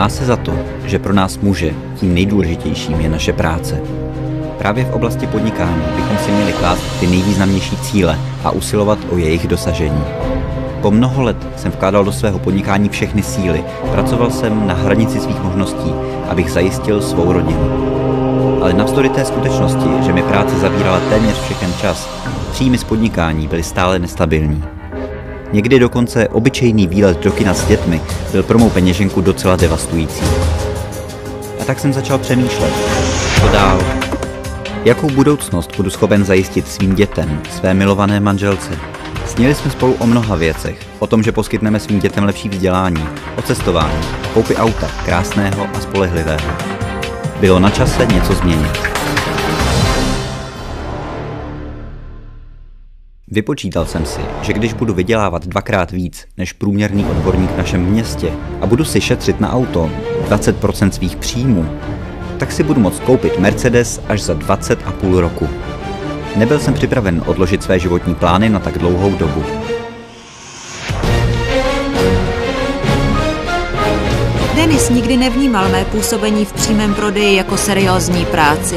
Má se za to, že pro nás muže tím nejdůležitějším je naše práce. Právě v oblasti podnikání bychom si měli klást ty nejvýznamnější cíle a usilovat o jejich dosažení. Po mnoho let jsem vkládal do svého podnikání všechny síly, pracoval jsem na hranici svých možností, abych zajistil svou rodinu. Ale navzdory té skutečnosti, že mi práce zabírala téměř všechen čas, příjmy z podnikání byly stále nestabilní. Někdy dokonce obyčejný výlet do kina s dětmi byl pro mou peněženku docela devastující. A tak jsem začal přemýšlet, co dál. Jakou budoucnost budu schopen zajistit svým dětem, své milované manželce? Snili jsme spolu o mnoha věcech, o tom, že poskytneme svým dětem lepší vzdělání, o cestování, koupi auta, krásného a spolehlivého. Bylo na čase něco změnit. Vypočítal jsem si, že když budu vydělávat 2x víc než průměrný odborník v našem městě a budu si šetřit na auto 20% svých příjmů, tak si budu moct koupit Mercedes až za 20,5 roku. Nebyl jsem připraven odložit své životní plány na tak dlouhou dobu. Denis nikdy nevnímal mé působení v přímém prodeji jako seriózní práci.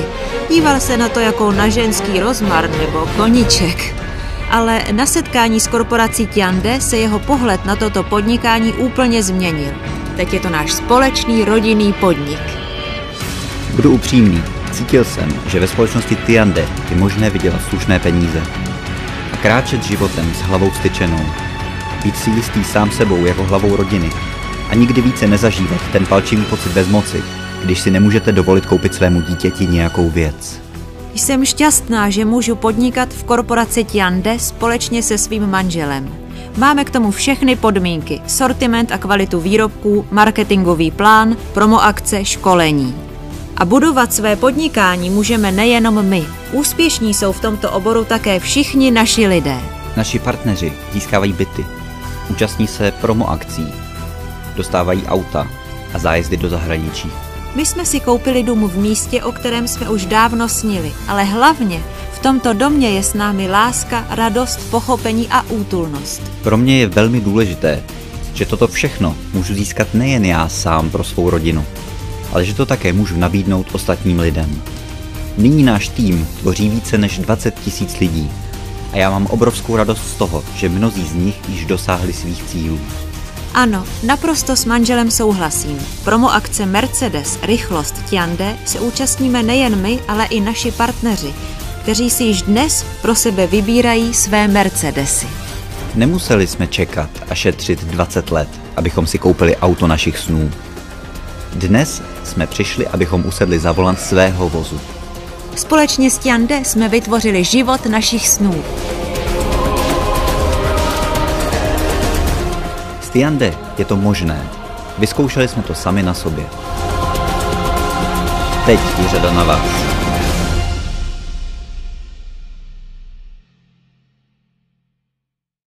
Díval se na to jako na ženský rozmar nebo koníček. Ale na setkání s korporací Tiande se jeho pohled na toto podnikání úplně změnil. Teď je to náš společný rodinný podnik. Budu upřímný, cítil jsem, že ve společnosti Tiande je možné vydělat slušné peníze. A kráčet životem s hlavou styčenou. Být si jistý sám sebou jako hlavou rodiny. A nikdy více nezažívat ten palčivý pocit bezmoci, když si nemůžete dovolit koupit svému dítěti nějakou věc. Jsem šťastná, že můžu podnikat v korporaci Tiande společně se svým manželem. Máme k tomu všechny podmínky, sortiment a kvalitu výrobků, marketingový plán, promoakce, školení. A budovat své podnikání můžeme nejenom my. Úspěšní jsou v tomto oboru také všichni naši lidé. Naši partneři získávají byty, účastní se promoakcí, dostávají auta a zájezdy do zahraničí. My jsme si koupili dům v místě, o kterém jsme už dávno snili, ale hlavně v tomto domě je s námi láska, radost, pochopení a útulnost. Pro mě je velmi důležité, že toto všechno můžu získat nejen já sám pro svou rodinu, ale že to také můžu nabídnout ostatním lidem. Nyní náš tým tvoří více než 20 000 lidí a já mám obrovskou radost z toho, že mnozí z nich již dosáhli svých cílů. Ano, naprosto s manželem souhlasím. Promoakce Mercedes, rychlost, Tiande se účastníme nejen my, ale i naši partneři, kteří si již dnes pro sebe vybírají své Mercedesy. Nemuseli jsme čekat a šetřit 20 let, abychom si koupili auto našich snů. Dnes jsme přišli, abychom usedli za volant svého vozu. Společně s Tiande jsme vytvořili život našich snů. S Tiande je to možné. Vyzkoušeli jsme to sami na sobě. Teď je řada na vás.